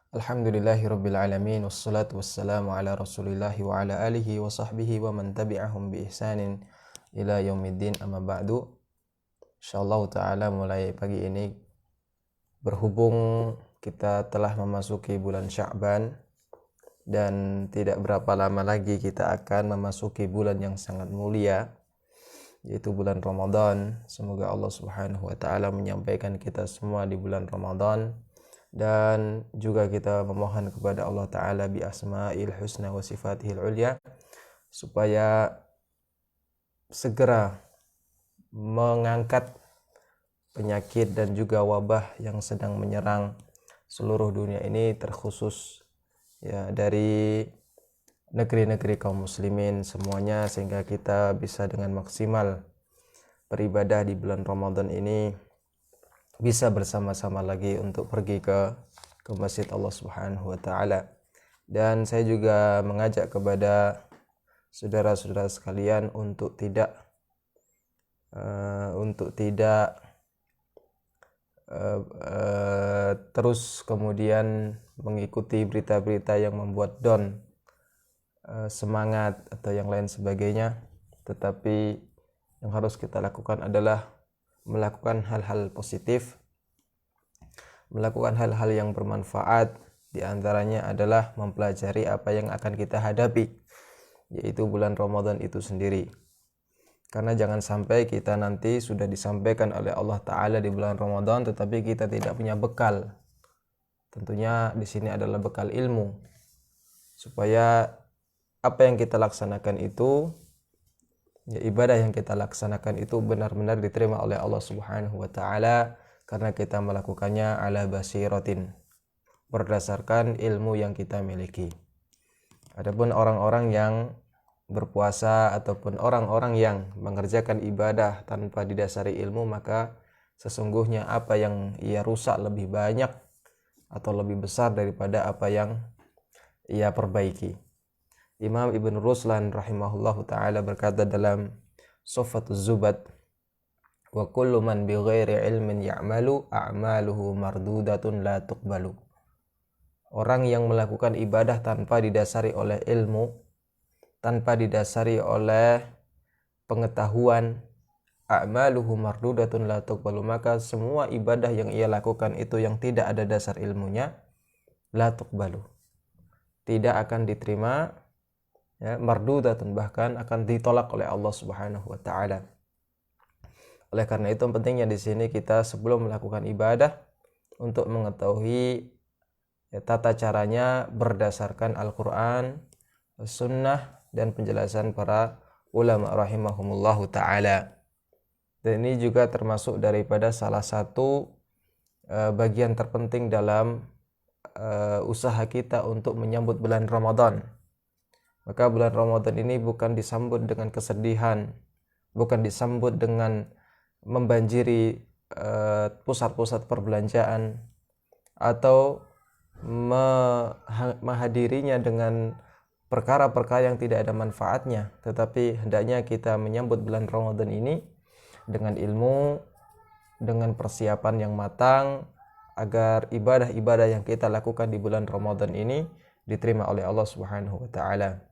Alhamdulillahirabbil alamin wassalatu wassalamu ala Rasulillahi wa ala alihi wa sahbihi wa man tabi'ahum bi ihsanin ila yaumiddin amma ba'du. Insyaallah taala mulai pagi ini berhubung kita telah memasuki bulan Sya'ban dan tidak berapa lama lagi kita akan memasuki bulan yang sangat mulia yaitu bulan Ramadan. Semoga Allah Subhanahu wa taala menyampaikan kita semua di bulan Ramadan. Dan juga kita memohon kepada Allah Ta'ala bi asma'il husna wa sifatihil ulya supaya segera mengangkat penyakit dan juga wabah yang sedang menyerang seluruh dunia ini, terkhusus ya dari negeri-negeri kaum muslimin semuanya, sehingga kita bisa dengan maksimal beribadah di bulan Ramadan ini, bisa bersama-sama lagi untuk pergi ke masjid Allah Subhanahu wa taala. Dan saya juga mengajak kepada saudara-saudara sekalian untuk tidak terus kemudian mengikuti berita-berita yang membuat down semangat atau yang lain sebagainya, tetapi yang harus kita lakukan adalah melakukan hal-hal positif, melakukan hal-hal yang bermanfaat. Di antaranya adalah mempelajari apa yang akan kita hadapi, yaitu bulan Ramadan itu sendiri. Karena jangan sampai kita nanti sudah disampaikan oleh Allah Ta'ala di bulan Ramadan, tetapi kita tidak punya bekal. Tentunya di sini adalah bekal ilmu, supaya apa yang kita laksanakan itu, ya, ibadah yang kita laksanakan itu benar-benar diterima oleh Allah Subhanahu wa taala karena kita melakukannya ala basiratin, berdasarkan ilmu yang kita miliki. Adapun orang-orang yang berpuasa ataupun orang-orang yang mengerjakan ibadah tanpa didasari ilmu, maka sesungguhnya apa yang ia rusak lebih banyak atau lebih besar daripada apa yang ia perbaiki. Imam Ibn Ruslan rahimahullahu ta'ala berkata dalam Suffatuz Zubad, wa kullu man bi ghairi ilmin ya'malu a'maluhu mardudatun la tuqbalu. Orang yang melakukan ibadah tanpa didasari oleh ilmu, tanpa didasari oleh pengetahuan, a'maluhu mardudatun la tuqbalu, maka semua ibadah yang ia lakukan itu yang tidak ada dasar ilmunya, la tuqbalu, tidak akan diterima, ya, mardudatun, bahkan akan ditolak oleh Allah Subhanahu wa taala. Oleh karena itu pentingnya di sini kita sebelum melakukan ibadah untuk mengetahui, ya, tata caranya berdasarkan Al-Qur'an, Sunnah, dan penjelasan para ulama rahimahumullahu taala. Dan ini juga termasuk daripada salah satu bagian terpenting dalam usaha kita untuk menyambut bulan Ramadan. Maka bulan Ramadan ini bukan disambut dengan kesedihan, bukan disambut dengan membanjiri pusat-pusat perbelanjaan atau menghadirinya dengan perkara-perkara yang tidak ada manfaatnya, tetapi hendaknya kita menyambut bulan Ramadan ini dengan ilmu, dengan persiapan yang matang, agar ibadah-ibadah yang kita lakukan di bulan Ramadan ini diterima oleh Allah Subhanahu wa taala.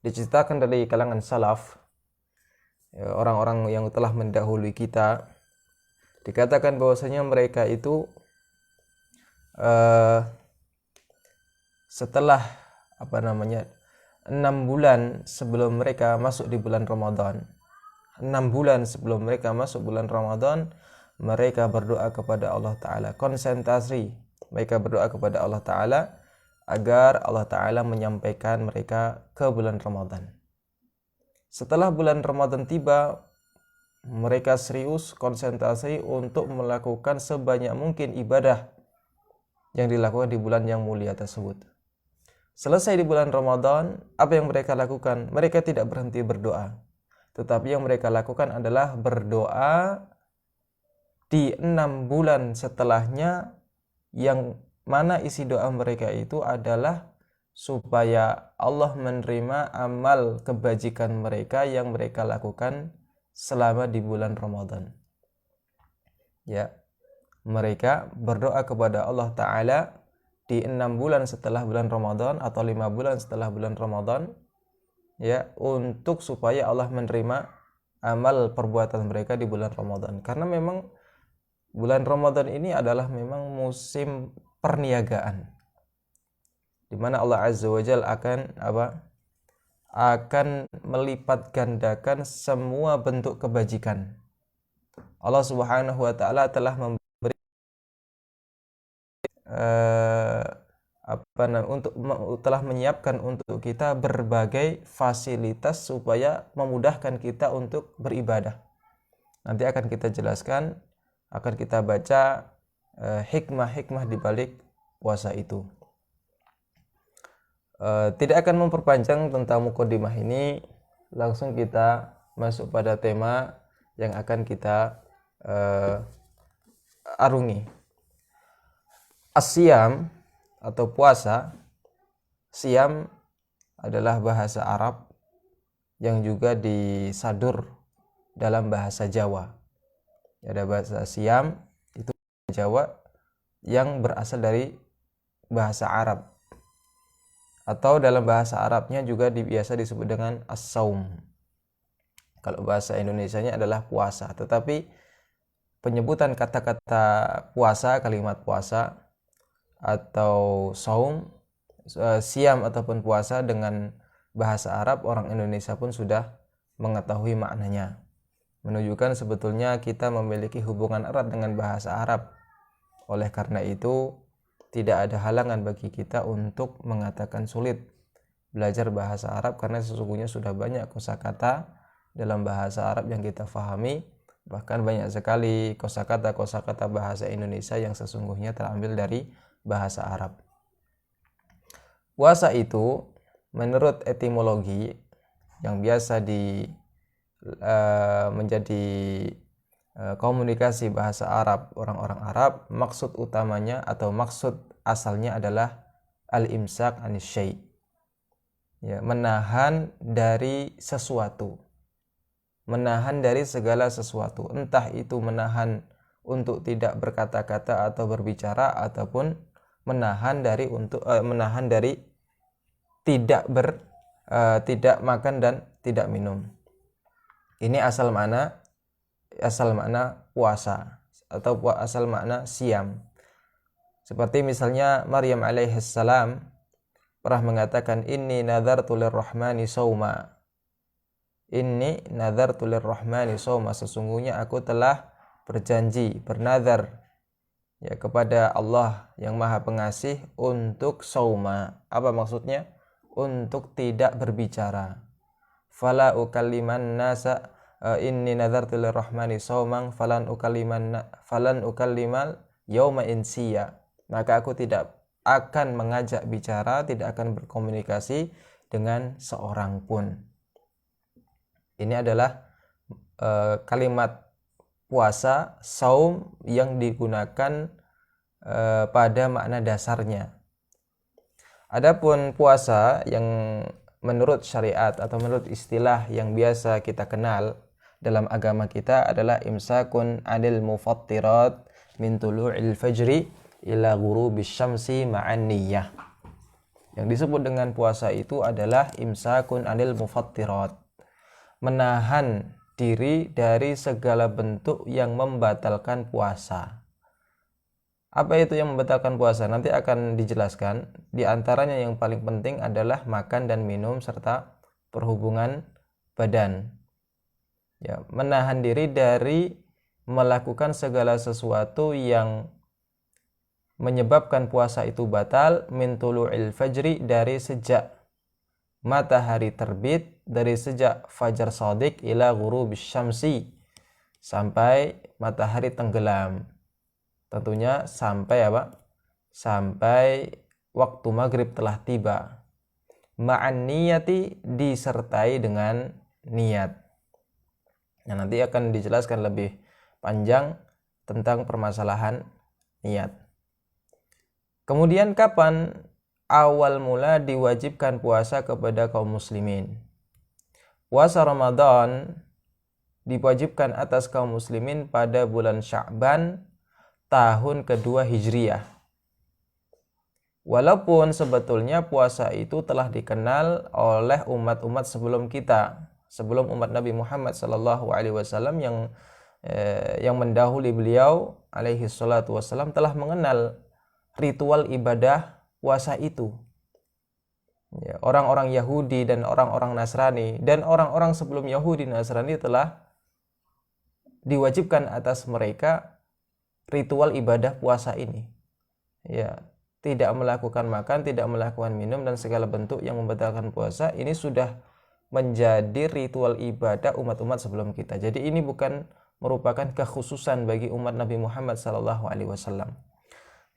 Diceritakan dari kalangan salaf, ya, orang-orang yang telah mendahului kita, dikatakan bahwasanya mereka itu setelah 6 bulan sebelum mereka masuk di bulan Ramadan, 6 bulan sebelum mereka masuk bulan Ramadan, mereka berdoa kepada Allah Ta'ala, konsentrasi mereka berdoa kepada Allah Ta'ala agar Allah Ta'ala menyampaikan mereka ke bulan Ramadan. Setelah bulan Ramadan tiba, mereka serius konsentrasi untuk melakukan sebanyak mungkin ibadah yang dilakukan di bulan yang mulia tersebut. Selesai di bulan Ramadan, apa yang mereka lakukan? Mereka tidak berhenti berdoa, tetapi yang mereka lakukan adalah berdoa di 6 bulan setelahnya, yang mana isi doa mereka itu adalah supaya Allah menerima amal kebajikan mereka yang mereka lakukan selama di bulan Ramadan. Ya, mereka berdoa kepada Allah Ta'ala di 6 bulan setelah bulan Ramadan atau 5 bulan setelah bulan Ramadan, ya, untuk supaya Allah menerima amal perbuatan mereka di bulan Ramadan. Karena memang bulan Ramadan ini adalah memang musim perniagaan, di mana Allah Azza wa Jalla akan melipat gandakan semua bentuk kebajikan. Allah Subhanahu wa taala telah memberi telah menyiapkan untuk kita berbagai fasilitas supaya memudahkan kita untuk beribadah. Nanti akan kita jelaskan, akan kita baca hikmah-hikmah di balik puasa itu. Tidak akan memperpanjang tentang mukadimah ini, langsung kita masuk pada tema yang akan kita arungi. As-siyam atau puasa. Siyam adalah bahasa Arab yang juga disadur dalam bahasa Jawa. Ada bahasa siyam itu Jawa yang berasal dari bahasa Arab, atau dalam bahasa Arabnya juga biasa disebut dengan as-saum. Kalau bahasa Indonesianya adalah puasa, tetapi penyebutan kata-kata puasa, kalimat puasa atau saum, siam ataupun puasa dengan bahasa Arab, orang Indonesia pun sudah mengetahui maknanya. Menunjukkan sebetulnya kita memiliki hubungan erat dengan bahasa Arab. Oleh karena itu, tidak ada halangan bagi kita untuk mengatakan sulit belajar bahasa Arab, karena sesungguhnya sudah banyak kosakata dalam bahasa Arab yang kita fahami. Bahkan banyak sekali kosakata bahasa Indonesia yang sesungguhnya terambil dari bahasa Arab. Puasa itu menurut etimologi yang biasa menjadi komunikasi bahasa Arab, orang-orang Arab, maksud utamanya atau maksud asalnya adalah al-imsak anis syai', ya, menahan dari sesuatu, menahan dari segala sesuatu, entah itu menahan untuk tidak berkata-kata atau berbicara, ataupun menahan dari tidak makan dan tidak minum. Ini asal makna puasa atau asal makna siam. Seperti misalnya Maryam alaihissalam pernah mengatakan, inni nadartu lirrahmani sauma. Inni nadartu lirrahmani sauma, sesungguhnya aku telah berjanji, bernazar, ya, kepada Allah yang Maha Pengasih untuk sauma. Apa maksudnya? Untuk tidak berbicara. Fala ukalliman nasa, inni nadartu lirrahmani sauman falan ukallimal yauma insiya. Maka aku tidak akan mengajak bicara, tidak akan berkomunikasi dengan seorang pun. Ini adalah kalimat puasa, saum, yang digunakan pada makna dasarnya. Adapun puasa yang menurut syariat atau menurut istilah yang biasa kita kenal dalam agama kita adalah imsakun anil mufattirat min tulu'il fajri ila ghurubis syamsi ma'an niyyah. Yang disebut dengan puasa itu adalah imsakun anil mufattirat, menahan diri dari segala bentuk yang membatalkan puasa. Apa itu yang membatalkan puasa? Nanti akan dijelaskan. Di antaranya yang paling penting adalah makan dan minum serta perhubungan badan. Ya, menahan diri dari melakukan segala sesuatu yang menyebabkan puasa itu batal, min tulu'il fajri, dari sejak matahari terbit, dari sejak fajar shadiq, ila ghurubis syamsi, sampai matahari tenggelam. Tentunya sampai sampai waktu maghrib telah tiba. Ma'an niyati, disertai dengan niat. Nah, nanti akan dijelaskan lebih panjang tentang permasalahan niat. Kemudian kapan awal mula diwajibkan puasa kepada kaum muslimin? Puasa Ramadan diwajibkan atas kaum muslimin pada bulan Sya'ban tahun kedua Hijriyah. Walaupun sebetulnya puasa itu telah dikenal oleh umat-umat sebelum kita, sebelum umat Nabi Muhammad SAW yang mendahului beliau alaihi salatu wassalam telah mengenal ritual ibadah puasa itu. Ya, orang-orang Yahudi dan orang-orang Nasrani dan orang-orang sebelum Yahudi Nasrani telah diwajibkan atas mereka ritual ibadah puasa ini. Ya, tidak melakukan makan, tidak melakukan minum dan segala bentuk yang membatalkan puasa ini sudah menjadi ritual ibadah umat-umat sebelum kita. Jadi ini bukan merupakan kekhususan bagi umat Nabi Muhammad SAW.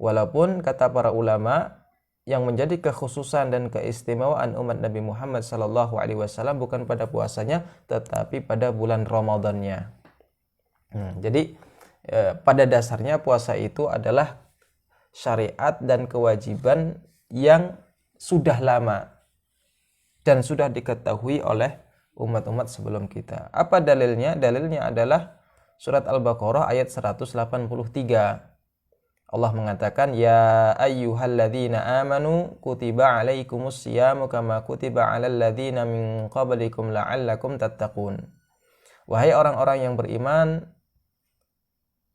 Walaupun kata para ulama yang menjadi kekhususan dan keistimewaan umat Nabi Muhammad SAW bukan pada puasanya, tetapi pada bulan Ramadannya. Jadi pada dasarnya puasa itu adalah syariat dan kewajiban yang sudah lama dan sudah diketahui oleh umat-umat sebelum kita. Apa dalilnya? Dalilnya adalah surat Al-Baqarah ayat 183. Allah mengatakan, ya ayyuhalladzina amanu kutiba alaikumus siyamu kama kutiba alal ladzina min qablikum la'allakum tattaqun. Wahai orang-orang yang beriman,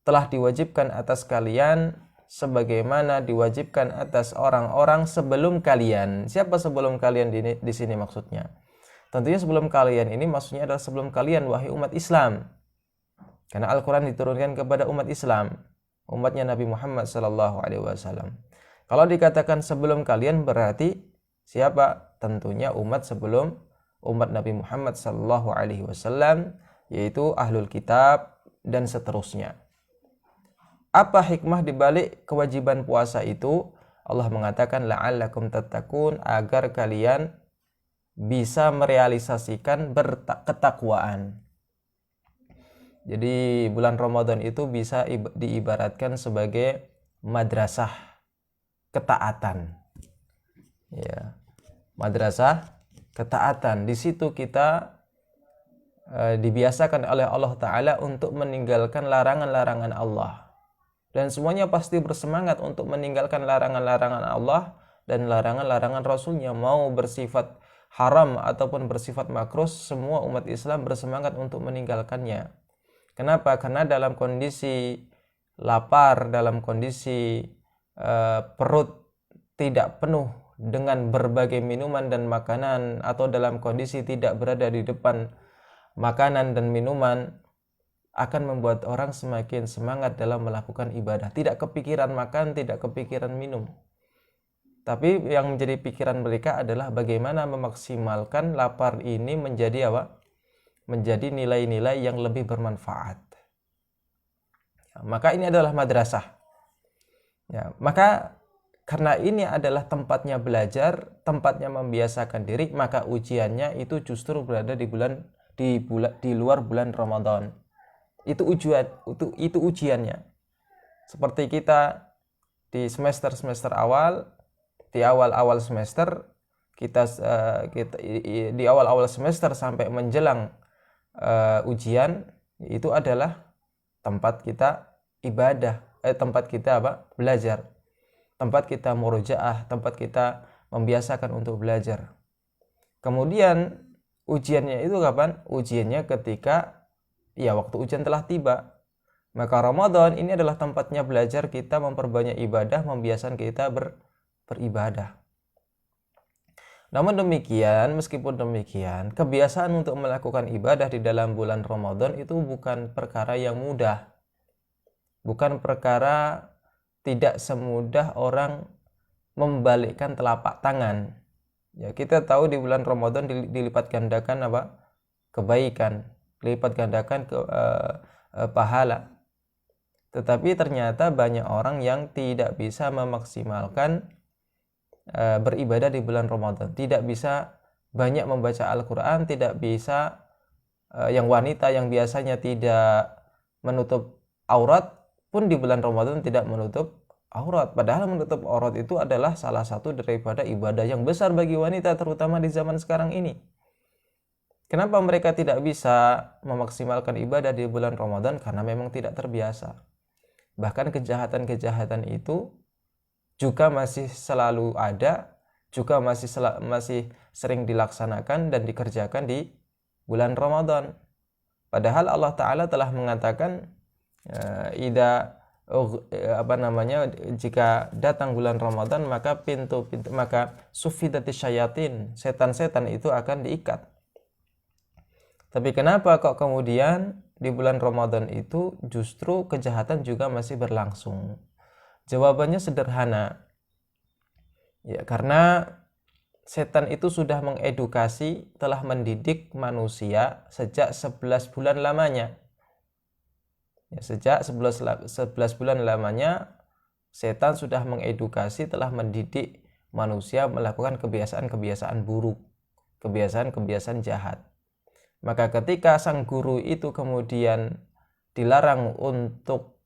telah diwajibkan atas kalian sebagaimana diwajibkan atas orang-orang sebelum kalian. Siapa sebelum kalian di sini maksudnya? Tentunya sebelum kalian ini maksudnya adalah sebelum kalian wahai umat Islam. Karena Al-Quran diturunkan kepada umat Islam, umatnya Nabi Muhammad SAW. Kalau dikatakan sebelum kalian berarti siapa? Tentunya umat sebelum umat Nabi Muhammad SAW, yaitu Ahlul Kitab dan seterusnya. Apa hikmah dibalik kewajiban puasa itu? Allah mengatakan la'allakum tattaqun, agar kalian bisa merealisasikan ketakwaan. Jadi bulan Ramadan itu bisa diibaratkan sebagai madrasah ketaatan. Ya, madrasah ketaatan. Di situ kita dibiasakan oleh Allah Ta'ala untuk meninggalkan larangan-larangan Allah. Dan semuanya pasti bersemangat untuk meninggalkan larangan-larangan Allah dan larangan-larangan Rasulnya. Mau bersifat haram ataupun bersifat makruh, semua umat Islam bersemangat untuk meninggalkannya. Kenapa? Karena dalam kondisi lapar, dalam kondisi perut tidak penuh dengan berbagai minuman dan makanan, atau dalam kondisi tidak berada di depan makanan dan minuman, akan membuat orang semakin semangat dalam melakukan ibadah. Tidak kepikiran makan, tidak kepikiran minum. Tapi yang menjadi pikiran mereka adalah bagaimana memaksimalkan lapar ini menjadi apa? Menjadi nilai-nilai yang lebih bermanfaat. Maka ini adalah madrasah. Ya, maka karena ini adalah tempatnya belajar, tempatnya membiasakan diri, maka ujiannya itu justru berada di luar bulan Ramadan. Itu ujiannya. Seperti kita di semester awal, di awal semester kita di awal semester sampai menjelang ujian, itu adalah tempat kita ibadah, tempat kita belajar, tempat kita murojaah, tempat kita membiasakan untuk belajar. Kemudian ujiannya itu kapan? Ujiannya ketika waktu ujian telah tiba. Maka Ramadan ini adalah tempatnya belajar kita memperbanyak ibadah, membiasakan kita beribadah. Namun demikian, meskipun demikian, kebiasaan untuk melakukan ibadah di dalam bulan Ramadan itu bukan perkara yang mudah. Bukan perkara tidak semudah orang membalikkan telapak tangan. Ya, kita tahu di bulan Ramadan dilipat gandakan kebaikan, dilipat gandakan pahala. Tetapi ternyata banyak orang yang tidak bisa memaksimalkan beribadah di bulan Ramadan, tidak bisa banyak membaca Al-Quran, tidak bisa yang wanita yang biasanya tidak menutup aurat pun di bulan Ramadan tidak menutup aurat. Padahal menutup aurat itu adalah salah satu daripada ibadah yang besar bagi wanita, terutama di zaman sekarang ini. Kenapa mereka tidak bisa memaksimalkan ibadah di bulan Ramadan? Karena memang tidak terbiasa. Bahkan kejahatan-kejahatan itu juga masih selalu ada, juga masih sering dilaksanakan dan dikerjakan di bulan Ramadan. Padahal Allah Ta'ala telah mengatakan jika datang bulan Ramadan maka maka sufidati syayatin, setan-setan itu akan diikat. Tapi kenapa kok kemudian di bulan Ramadan itu justru kejahatan juga masih berlangsung? Jawabannya sederhana. Ya, karena setan itu sudah mengedukasi, telah mendidik manusia sejak 11 bulan lamanya. Ya, sejak 11 bulan lamanya setan sudah mengedukasi, telah mendidik manusia melakukan kebiasaan-kebiasaan buruk, kebiasaan-kebiasaan jahat. Maka ketika sang guru itu kemudian dilarang untuk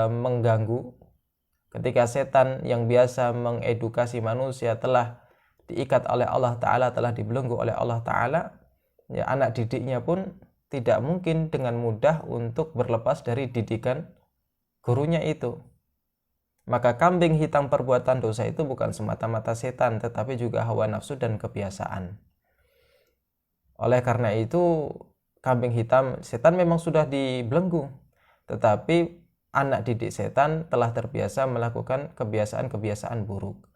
mengganggu, ketika setan yang biasa mengedukasi manusia telah diikat oleh Allah Ta'ala, telah dibelenggu oleh Allah Ta'ala, ya anak didiknya pun tidak mungkin dengan mudah untuk berlepas dari didikan gurunya itu. Maka kambing hitam perbuatan dosa itu bukan semata-mata setan, tetapi juga hawa nafsu dan kebiasaan. Oleh karena itu, kambing hitam setan memang sudah dibelenggu, tetapi anak didik setan telah terbiasa melakukan kebiasaan-kebiasaan buruk.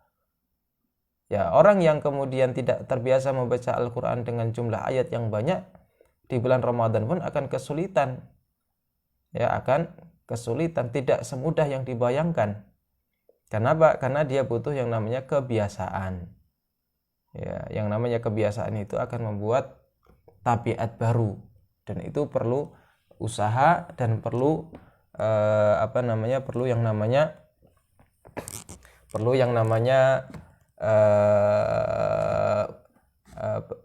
Ya, orang yang kemudian tidak terbiasa membaca Al-Quran dengan jumlah ayat yang banyak, di bulan Ramadan pun akan kesulitan. Ya, akan kesulitan, tidak semudah yang dibayangkan. Kenapa? Karena dia butuh yang namanya kebiasaan. Ya, yang namanya kebiasaan itu akan membuat tabiat baru, dan itu perlu usaha dan perlu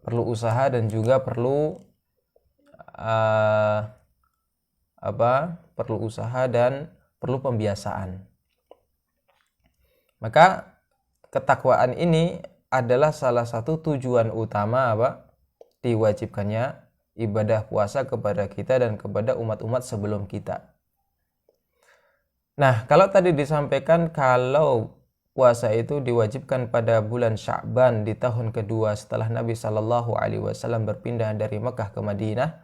perlu usaha dan juga perlu pembiasaan. Maka ketakwaan ini adalah salah satu tujuan utama diwajibkannya ibadah puasa kepada kita dan kepada umat-umat sebelum kita. Nah, kalau tadi disampaikan kalau puasa itu diwajibkan pada bulan Sya'ban di tahun kedua setelah Nabi Shallallahu Alaihi Wasallam berpindah dari Mekah ke Madinah,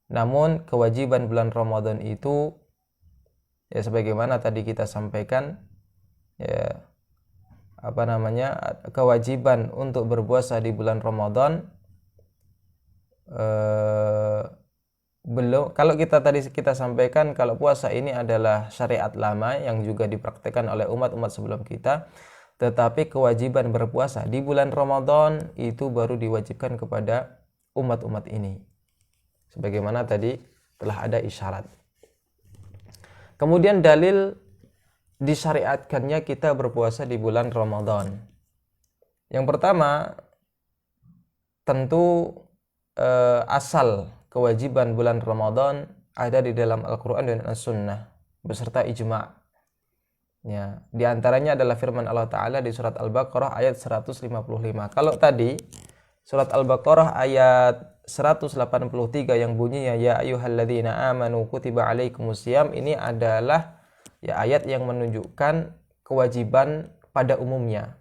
namun kewajiban bulan Ramadan itu ya sebagaimana tadi kita sampaikan, ya kewajiban untuk berpuasa di bulan Ramadan belum. Kalau kita sampaikan kalau puasa ini adalah syariat lama yang juga dipraktikkan oleh umat-umat sebelum kita, tetapi kewajiban berpuasa di bulan Ramadan itu baru diwajibkan kepada umat-umat ini, sebagaimana tadi telah ada isyarat. Kemudian dalil disyariatkannya kita berpuasa di bulan Ramadan. Yang pertama, tentu asal kewajiban bulan Ramadan ada di dalam Al-Quran dan As-Sunnah beserta ijma'. Ya, di antaranya adalah firman Allah Ta'ala di surat Al-Baqarah ayat 155. Kalau tadi surat Al-Baqarah ayat 183 yang bunyinya ya ayyuhalladzina amanu kutiba alaikumusiyam, ini adalah ya ayat yang menunjukkan kewajiban pada umumnya,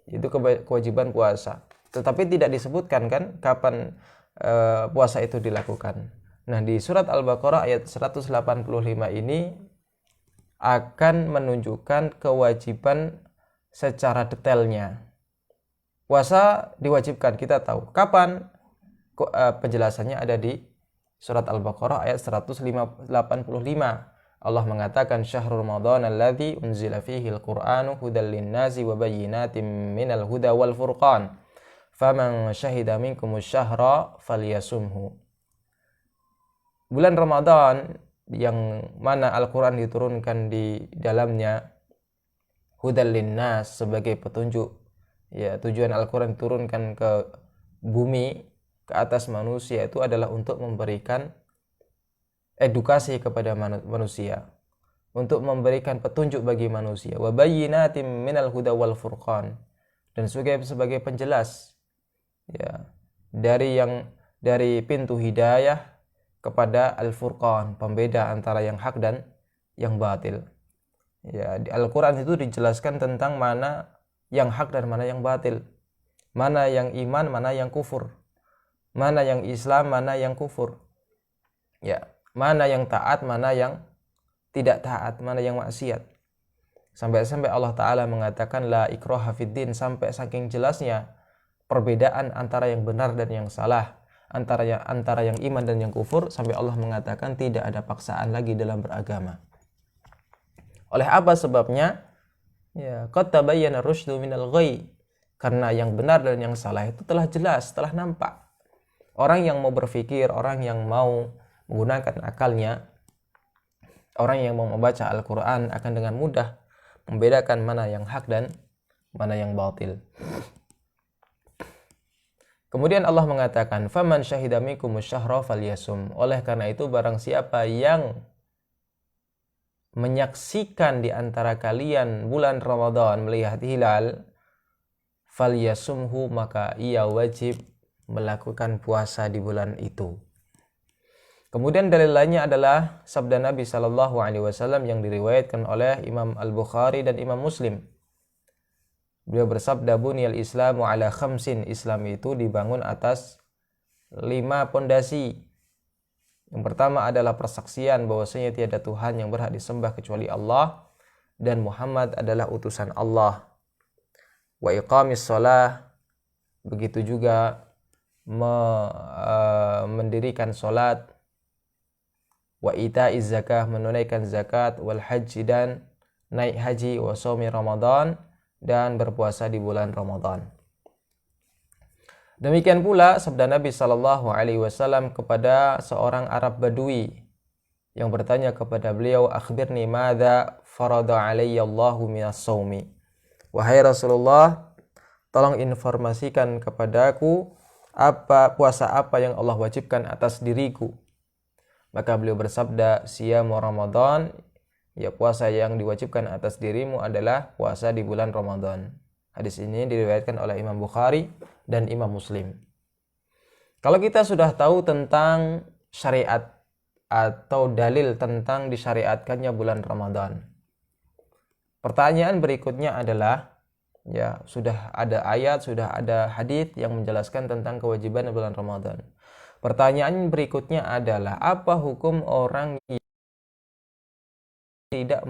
itu kewajiban puasa. Tetapi tidak disebutkan kan kapan puasa itu dilakukan. Nah, di surat Al-Baqarah ayat 185 ini akan menunjukkan kewajiban secara detailnya. Puasa diwajibkan, kita tahu. Kapan? Penjelasannya ada di surat Al-Baqarah ayat 185. Allah mengatakan syahrul Ramadan alladzi unzila fihi al-Qur'anu hudal lin-nasi wa bayyinatin minal huda wal furqan. Faman syahida minkumus syahra falyasumhu. Bulan Ramadan yang mana Al-Quran diturunkan di dalamnya hudal linnas, sebagai petunjuk. Ya, tujuan Al-Quran diturunkan ke bumi, ke atas manusia, itu adalah untuk memberikan edukasi kepada manusia, untuk memberikan petunjuk bagi manusia. Wa bayyinatin minal huda wal furqan, dan sebagai penjelas, ya, dari pintu hidayah kepada al-furqan, pembeda antara yang hak dan yang batil. Ya, di Al-Qur'an itu dijelaskan tentang mana yang hak dan mana yang batil. Mana yang iman, mana yang kufur. Mana yang Islam, mana yang kufur. Ya, mana yang taat, mana yang tidak taat, mana yang maksiat. Sampai-sampai Allah Ta'ala mengatakan la ikraha fiddin, sampai saking jelasnya perbedaan antara yang benar dan yang salah, antara yang iman dan yang kufur, sampai Allah mengatakan tidak ada paksaan lagi dalam beragama. Oleh apa sebabnya? Ya, qad tabayyana rusydu minal ghayy. Karena yang benar dan yang salah itu telah jelas, telah nampak. Orang yang mau berpikir, orang yang mau menggunakan akalnya, orang yang mau membaca Al-Qur'an akan dengan mudah membedakan mana yang hak dan mana yang batil. Kemudian Allah mengatakan, "Faman syahida minkumus syahra falyasum." Oleh karena itu barang siapa yang menyaksikan di antara kalian bulan Ramadan, melihat hilal, falyasumhu, maka ia wajib melakukan puasa di bulan itu. Kemudian dalil lainnya adalah sabda Nabi sallallahu alaihi wasallam yang diriwayatkan oleh Imam Al-Bukhari dan Imam Muslim. Beliau bersabda, "Buniyal Islamu ala khamsin." Islam itu dibangun atas 5 pondasi. Yang pertama adalah persaksian bahwasanya tiada Tuhan yang berhak disembah kecuali Allah dan Muhammad adalah utusan Allah. Wa iqamis shalah, begitu juga mendirikan salat. Wa itaiz zakah, menunaikan zakat. Wal haji, dan naik haji. Wa shaumi Ramadan, dan berpuasa di bulan Ramadan. Demikian pula sabda Nabi sallallahu alaihi wasallam kepada seorang Arab Badui yang bertanya kepada beliau, "Akhbirni madza farada alayya Allahu minas shaumi." Wahai Rasulullah, tolong informasikan kepadaku puasa apa yang Allah wajibkan atas diriku. Maka beliau bersabda, "Siyamu Ramadan." Ya, puasa yang diwajibkan atas dirimu adalah puasa di bulan Ramadan. Hadis ini diriwayatkan oleh Imam Bukhari dan Imam Muslim. Kalau kita sudah tahu tentang syariat atau dalil tentang disyariatkannya bulan Ramadan, pertanyaan berikutnya adalah, ya, sudah ada ayat, sudah ada hadis yang menjelaskan tentang kewajiban bulan Ramadan. Pertanyaan berikutnya adalah, apa hukum orang yang tidak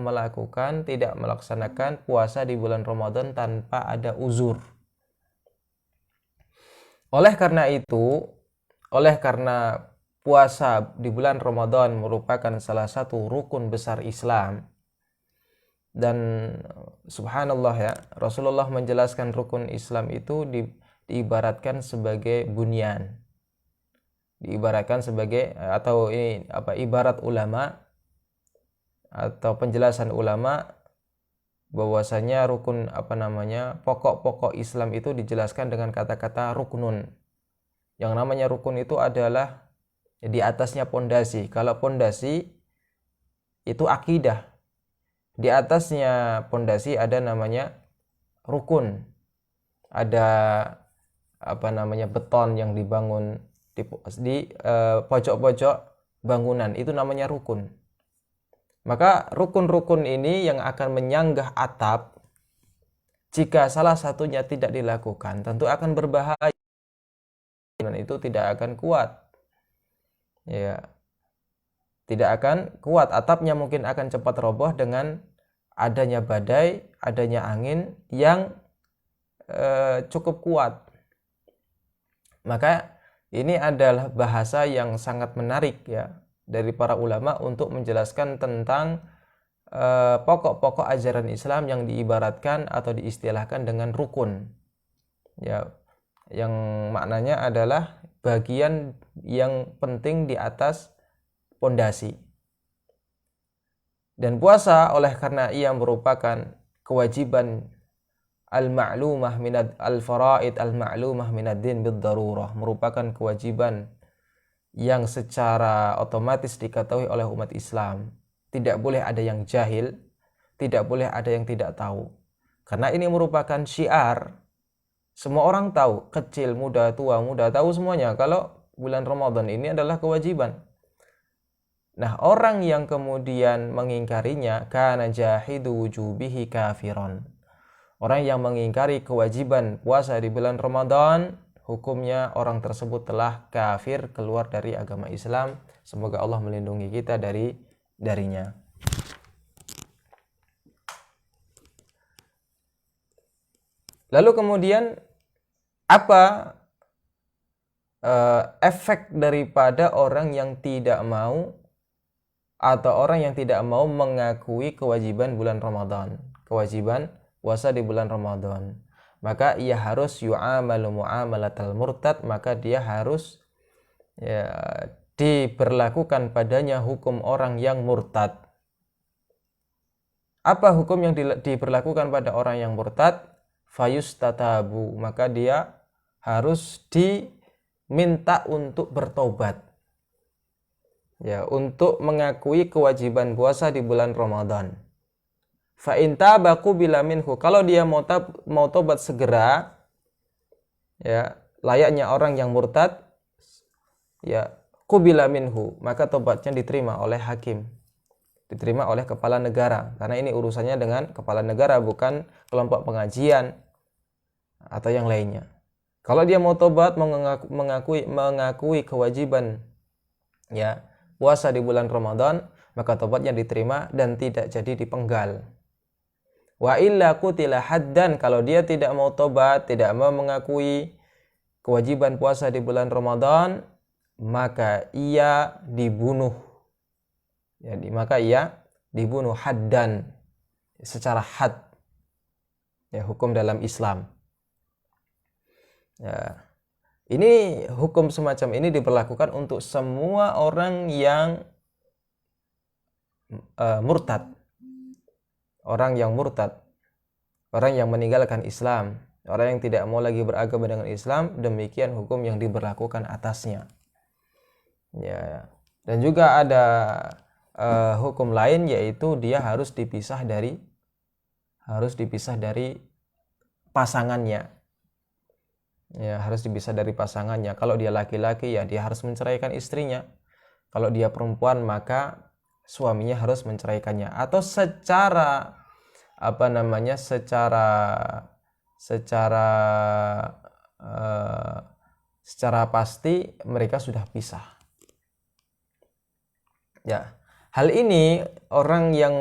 melaksanakan puasa di bulan Ramadan tanpa ada uzur? Oleh karena puasa di bulan Ramadan merupakan salah satu rukun besar Islam, dan subhanallah ya, Rasulullah menjelaskan rukun Islam itu diibaratkan sebagai bunyan. Diibaratkan sebagai, atau ini ibarat ulama atau penjelasan ulama bahwasanya rukun pokok-pokok Islam itu dijelaskan dengan kata-kata ruknun. Yang namanya rukun itu adalah di atasnya pondasi. Kalau pondasi itu akidah, di atasnya pondasi ada namanya rukun. Ada beton yang dibangun di pojok-pojok bangunan, itu namanya rukun. Maka rukun-rukun ini yang akan menyanggah atap, jika salah satunya tidak dilakukan, tentu akan berbahaya, dan itu tidak akan kuat. Ya, tidak akan kuat. Atapnya mungkin akan cepat roboh dengan adanya badai, adanya angin yang cukup kuat. Maka ini adalah bahasa yang sangat menarik ya dari para ulama untuk menjelaskan tentang pokok-pokok ajaran Islam yang diibaratkan atau diistilahkan dengan rukun. Ya, yang maknanya adalah bagian yang penting di atas pondasi. Dan puasa oleh karena ia merupakan kewajiban al-ma'lumah minad al-faraid al-ma'lumah minad din bid-darurah, merupakan kewajiban yang secara otomatis diketahui oleh umat Islam. Tidak boleh ada yang jahil, tidak boleh ada yang tidak tahu. Karena ini merupakan syiar. Semua orang tahu, kecil, muda, tua, muda, tahu semuanya kalau bulan Ramadan ini adalah kewajiban. Nah, orang yang kemudian mengingkarinya kana jahidu wujubihi kafiron. Orang yang mengingkari kewajiban puasa di bulan Ramadan, hukumnya orang tersebut telah kafir, keluar dari agama Islam. Semoga Allah melindungi kita darinya. Lalu kemudian apa efek daripada orang yang tidak mau atau orang yang tidak mau mengakui kewajiban bulan Ramadan, kewajiban puasa di bulan Ramadan? Maka ia harus yu'amalu mu'amalatal murtad, maka dia harus diberlakukan padanya hukum orang yang murtad. Apa hukum yang diberlakukan pada orang yang murtad? Fayustatabu, maka dia harus diminta untuk bertobat, untuk mengakui kewajiban puasa di bulan Ramadan. Fa in taba qubila minhu, kalau dia mau tobat segera, layaknya orang yang murtad, qubila minhu, maka tobatnya diterima oleh hakim, diterima oleh kepala negara, karena ini urusannya dengan kepala negara, bukan kelompok pengajian atau yang lainnya. Kalau dia mau tobat, mengakui kewajiban puasa di bulan Ramadan, maka tobatnya diterima dan tidak jadi dipenggal. Wa illa qutila haddan, kalau dia tidak mau tobat, tidak mau mengakui kewajiban puasa di bulan Ramadan, maka ia dibunuh. Maka ia dibunuh haddan, secara had, hukum dalam Islam. Ini hukum semacam ini diberlakukan untuk semua orang yang murtad. Orang yang murtad, orang yang meninggalkan Islam, orang yang tidak mau lagi beragama dengan Islam, demikian hukum yang diberlakukan atasnya. Dan juga ada hukum lain, yaitu dia harus dipisah dari pasangannya. Harus dipisah dari pasangannya. Kalau dia laki-laki, dia harus menceraikan istrinya. Kalau dia perempuan, maka suaminya harus menceraikannya. Atau secara pasti mereka sudah pisah. Hal ini orang yang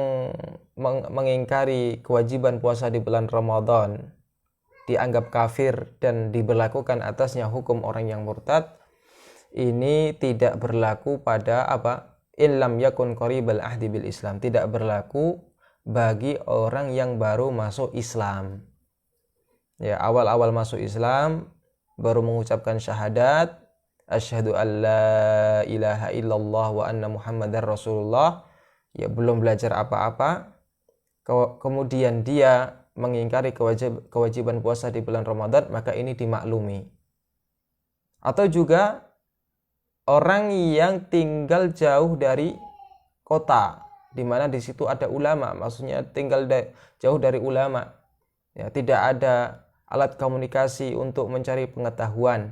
mengingkari kewajiban puasa di bulan Ramadan dianggap kafir dan diberlakukan atasnya hukum orang yang murtad. Ini tidak berlaku pada in lam yakun qaribal ahdi bil Islam, tidak berlaku bagi orang yang baru masuk Islam. Awal-awal masuk Islam, baru mengucapkan syahadat, asyhadu an la ilaha illallah wa anna muhammadar rasulullah, belum belajar apa-apa, kemudian dia mengingkari kewajiban puasa di bulan Ramadan, maka ini dimaklumi. Atau juga orang yang tinggal jauh dari kota, di mana di situ ada ulama, maksudnya tinggal jauh dari ulama, tidak ada alat komunikasi untuk mencari pengetahuan,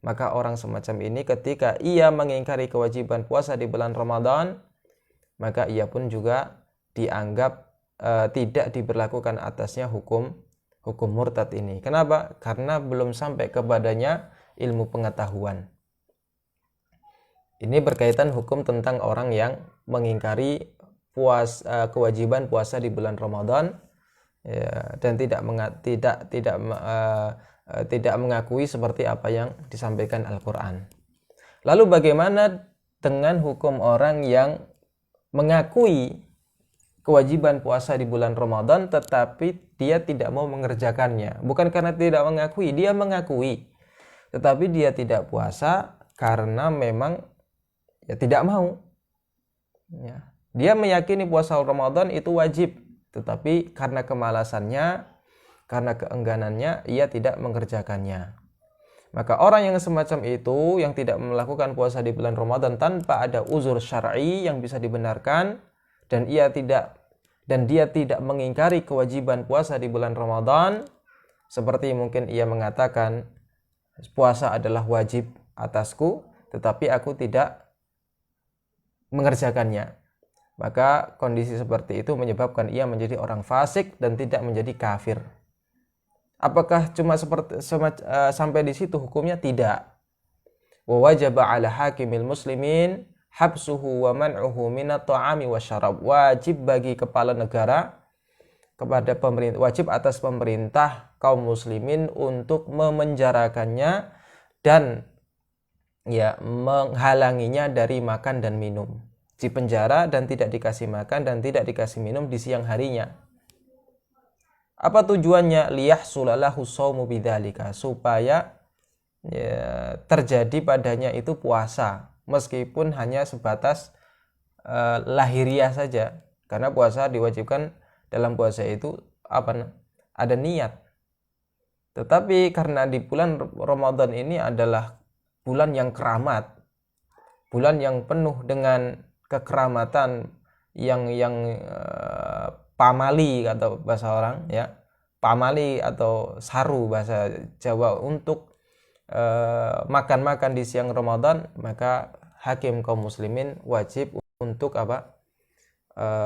maka orang semacam ini ketika ia mengingkari kewajiban puasa di bulan Ramadan, maka ia pun juga dianggap tidak diberlakukan atasnya hukum murtad ini. Kenapa? Karena belum sampai kepadanya ilmu pengetahuan. Ini berkaitan hukum tentang orang yang mengingkari kewajiban puasa di bulan Ramadan, dan tidak mengakui seperti apa yang disampaikan Al-Quran. Lalu bagaimana dengan hukum orang yang mengakui kewajiban puasa di bulan Ramadan tetapi dia tidak mau mengerjakannya? Bukan karena tidak mengakui, dia mengakui, tetapi dia tidak puasa karena memang tidak mau. Dia meyakini puasa Ramadan itu wajib, tetapi karena kemalasannya, karena keengganannya, ia tidak mengerjakannya. Maka orang yang semacam itu, yang tidak melakukan puasa di bulan Ramadan tanpa ada uzur syar'i yang bisa dibenarkan, dan dia tidak mengingkari kewajiban puasa di bulan Ramadan, seperti mungkin ia mengatakan puasa adalah wajib atasku, tetapi aku tidak mengerjakannya. Maka kondisi seperti itu menyebabkan ia menjadi orang fasik dan tidak menjadi kafir. Apakah cuma sampai di situ hukumnya? Tidak. Wa wajaba 'ala hakimil muslimin habsuhu wa man'uhu minat ta'ami wasyarab. Wajib bagi kepala negara kepada pemerintah, wajib atas pemerintah kaum muslimin untuk memenjarakannya dan menghalanginya dari makan dan minum. Dipenjara dan tidak dikasih makan dan tidak dikasih minum di siang harinya. Apa tujuannya? Liyahsulalahu shaumu bidzalika, supaya terjadi padanya itu puasa, meskipun hanya sebatas lahiriah saja. Karena puasa diwajibkan, dalam puasa itu ada niat. Tetapi karena di bulan Ramadan ini adalah bulan yang keramat, bulan yang penuh dengan kekeramatan, yang pamali atau bahasa orang ya, pamali atau saru bahasa Jawa, untuk makan-makan di siang Ramadan, maka hakim kaum muslimin wajib untuk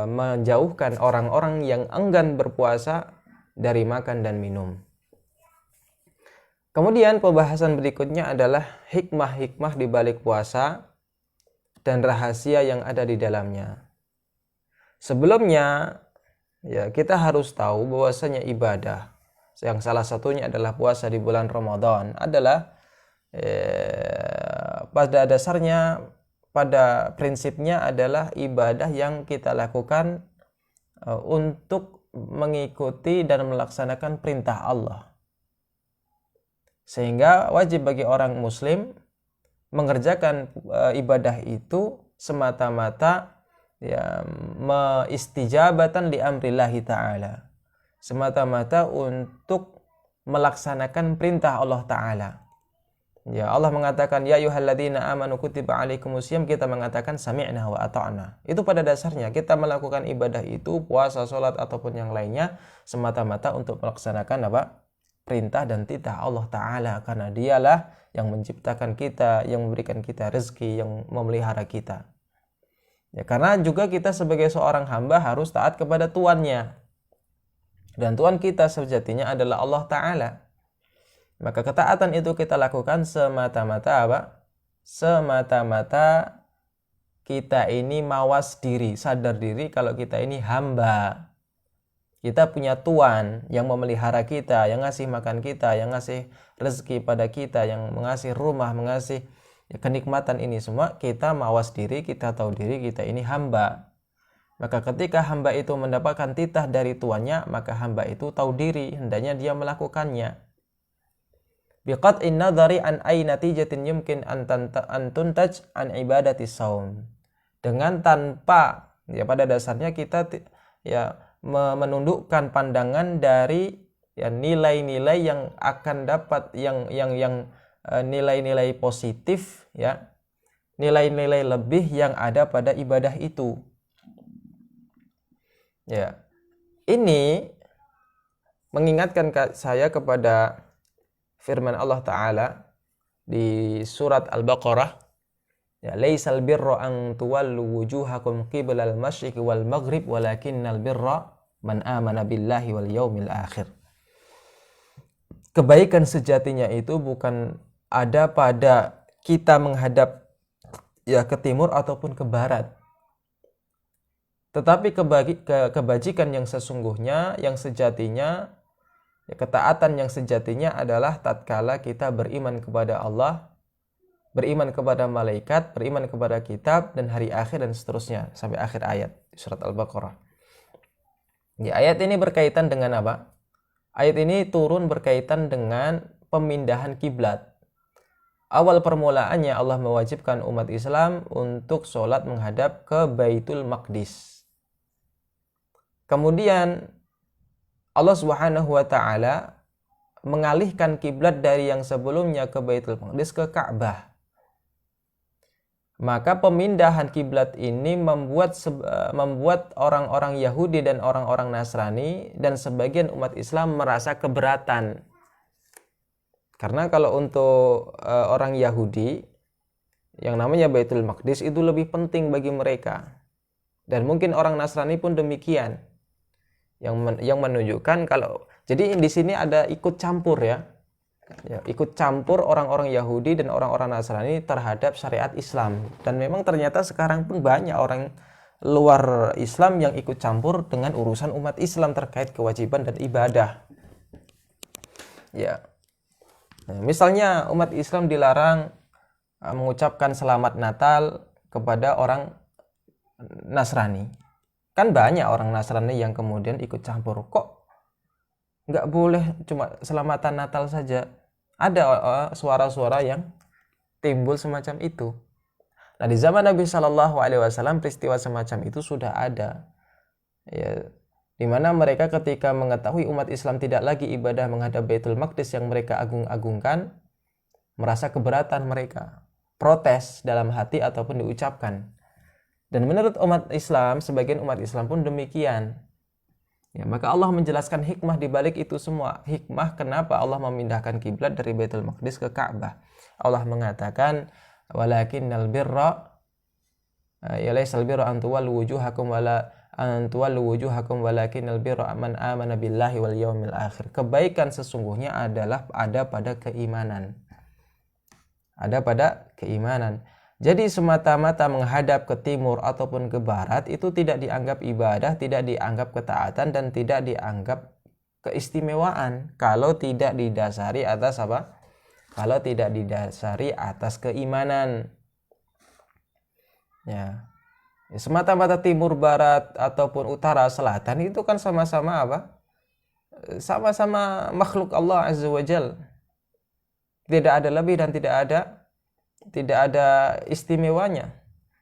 menjauhkan orang-orang yang enggan berpuasa dari makan dan minum. Kemudian pembahasan berikutnya adalah hikmah-hikmah di balik puasa dan rahasia yang ada di dalamnya. Sebelumnya kita harus tahu bahwasanya ibadah yang salah satunya adalah puasa di bulan Ramadan adalah pada dasarnya, pada prinsipnya adalah ibadah yang kita lakukan untuk mengikuti dan melaksanakan perintah Allah. Sehingga wajib bagi orang muslim mengerjakan ibadah itu semata-mata istijabatan li amrillahi ta'ala, semata-mata untuk melaksanakan perintah Allah Ta'ala. Allah mengatakan ya ayyuhalladzina amanu kutiba alaikumusiyam, kita mengatakan sami'na wa ata'na. Itu pada dasarnya kita melakukan ibadah itu, puasa, salat ataupun yang lainnya, semata-mata untuk melaksanakan perintah dan titah Allah Ta'ala, karena dialah yang menciptakan kita, yang memberikan kita rezeki, yang memelihara kita. Karena juga kita sebagai seorang hamba harus taat kepada Tuannya, dan Tuhan kita sejatinya adalah Allah Ta'ala. Maka ketaatan itu kita lakukan semata-mata semata-mata kita ini mawas diri, sadar diri kalau kita ini hamba. Kita punya Tuhan yang memelihara kita, yang ngasih makan kita, yang ngasih rezeki pada kita, yang mengasih rumah, mengasih kenikmatan ini semua. Kita mawas diri, kita tahu diri kita ini hamba. Maka ketika hamba itu mendapatkan titah dari tuannya, maka hamba itu tahu diri, hendaknya dia melakukannya. Biqat'in nadhari an ay natijatin yumkin an tuntaj an ibadati saum. Dengan tanpa, pada dasarnya kita menundukkan pandangan dari nilai-nilai yang akan dapat, yang nilai-nilai positif, nilai-nilai lebih yang ada pada ibadah itu. Ini mengingatkan saya kepada firman Allah Ta'ala di surat Al-Baqarah, laisal birra an tuwallu wujuhakum qiblal masyriqi wal maghrib walakinnal birra man amana billahi wal yaumil akhir. Kebaikan sejatinya itu bukan ada pada kita menghadap ke timur ataupun ke barat. Tetapi kebajikan yang sesungguhnya, yang sejatinya, ketaatan yang sejatinya adalah tatkala kita beriman kepada Allah, beriman kepada malaikat, beriman kepada kitab dan hari akhir dan seterusnya sampai akhir ayat surat Al-Baqarah. Ayat ini berkaitan dengan apa? Ayat ini turun berkaitan dengan pemindahan kiblat. Awal permulaannya Allah mewajibkan umat Islam untuk sholat menghadap ke Baitul Maqdis. Kemudian Allah Subhanahu wa Ta'ala mengalihkan kiblat dari yang sebelumnya ke Baitul Maqdis ke Ka'bah. Maka pemindahan kiblat ini membuat orang-orang Yahudi dan orang-orang Nasrani dan sebagian umat Islam merasa keberatan. Karena kalau untuk orang Yahudi, yang namanya Baitul Maqdis itu lebih penting bagi mereka. Dan mungkin orang Nasrani pun demikian. Yang menunjukkan kalau jadi di sini ada ikut campur ya. Ikut campur orang-orang Yahudi dan orang-orang Nasrani terhadap syariat Islam. Dan memang ternyata sekarang pun banyak orang luar Islam yang ikut campur dengan urusan umat Islam terkait kewajiban dan ibadah. Ya. Nah, misalnya umat Islam dilarang mengucapkan selamat Natal kepada orang Nasrani. Kan banyak orang Nasrani yang kemudian ikut campur. Kok nggak boleh cuma selamatan Natal saja? Ada suara-suara yang timbul semacam itu. Nah, di zaman Nabi Shallallahu Alaihi Wasallam peristiwa semacam itu sudah ada. Ya, di mana mereka ketika mengetahui umat Islam tidak lagi ibadah menghadap Baitul Maqdis yang mereka agung-agungkan, merasa keberatan mereka, protes dalam hati ataupun diucapkan. Dan menurut umat Islam, sebagian umat Islam pun demikian. Ya, maka Allah menjelaskan hikmah di balik itu semua. Hikmah kenapa Allah memindahkan kiblat dari Baitul Maqdis ke Ka'bah. Allah mengatakan, walakinnal birra ya laysal birra an tuwallu wujuhakum wala an tuwallu wujuhakum walakinnal birra man amana billahi wal yaumil akhir. Kebaikan sesungguhnya adalah ada pada keimanan. Ada pada keimanan. Jadi semata-mata menghadap ke timur ataupun ke barat itu tidak dianggap ibadah, tidak dianggap ketaatan, dan tidak dianggap keistimewaan kalau tidak didasari atas apa? Kalau tidak didasari atas keimanan. Ya. Semata-mata timur, barat ataupun utara, selatan itu kan sama-sama apa? Sama-sama makhluk Allah Azza wa Jalla. Tidak ada lebih dan tidak ada istimewanya.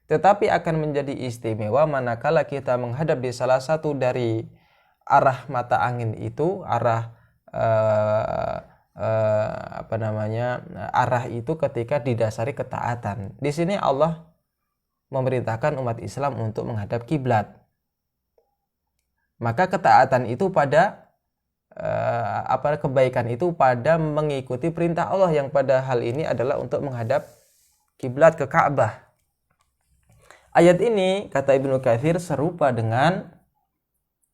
Tetapi akan menjadi istimewa manakala kita menghadap di salah satu dari arah mata angin itu, arah arah itu ketika didasari ketaatan. Di sini Allah memerintahkan umat Islam untuk menghadap kiblat. Maka ketaatan itu pada kebaikan itu pada mengikuti perintah Allah yang pada hal ini adalah untuk menghadap kiblat ke Ka'bah. Ayat ini kata Ibnu Katsir serupa dengan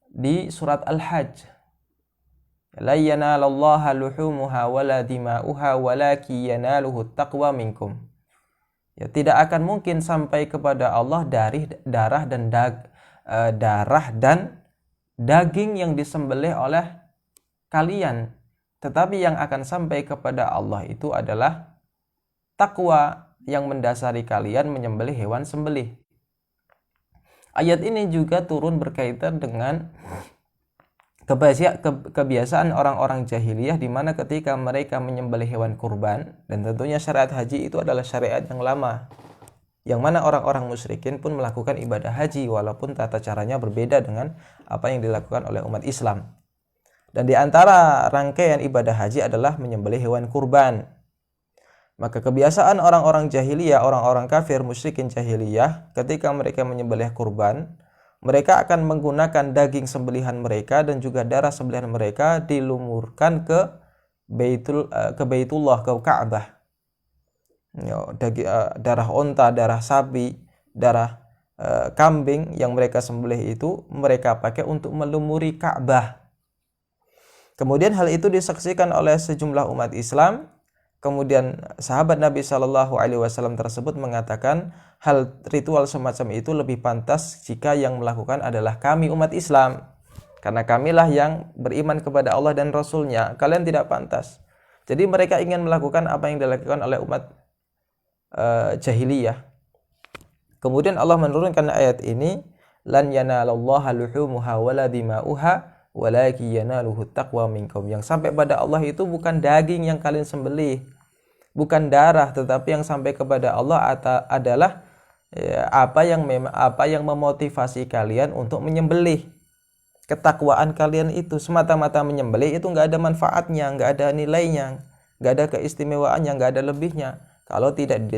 di surat Al-Hajj. La yanalallaha luhumuha wala dima'uha walakin yanaluhu taqwa minkum. Ya, tidak akan mungkin sampai kepada Allah dari darah dan daging yang disembelih oleh kalian, tetapi yang akan sampai kepada Allah itu adalah takwa yang mendasari kalian menyembelih hewan sembelih. Ayat ini juga turun berkaitan dengan kebiasaan orang-orang jahiliyah di mana ketika mereka menyembelih hewan kurban, dan tentunya syariat haji itu adalah syariat yang lama, yang mana orang-orang musyrikin pun melakukan ibadah haji walaupun tata caranya berbeda dengan apa yang dilakukan oleh umat Islam. Dan di antara rangkaian ibadah haji adalah menyembelih hewan kurban. Maka kebiasaan orang-orang jahiliyah, orang-orang kafir musyrikin jahiliyah, ketika mereka menyembelih kurban, mereka akan menggunakan daging sembelihan mereka dan juga darah sembelihan mereka dilumurkan ke Baitullah, ke Ka'bah. Darah onta, darah sapi, darah kambing yang mereka sembelih itu mereka pakai untuk melumuri Ka'bah. Kemudian hal itu disaksikan oleh sejumlah umat Islam. Kemudian sahabat Nabi Shallallahu Alaihi Wasallam tersebut mengatakan hal ritual semacam itu lebih pantas jika yang melakukan adalah kami umat Islam, karena kamilah yang beriman kepada Allah dan Rasulnya. Kalian tidak pantas. Jadi mereka ingin melakukan apa yang dilakukan oleh umat jahiliyah. Kemudian Allah menurunkan ayat ini, lan yanalallaha luhumuha wala dima'uha walakin yanaluhu taqwa minkum. Yang sampai pada Allah itu bukan daging yang kalian sembelih, bukan darah, tetapi yang sampai kepada Allah adalah apa yang memotivasi kalian untuk menyembelih. Ketakwaan kalian itu semata-mata menyembelih itu nggak ada manfaatnya, nggak ada nilainya, nggak ada keistimewaannya, nggak ada lebihnya kalau tidak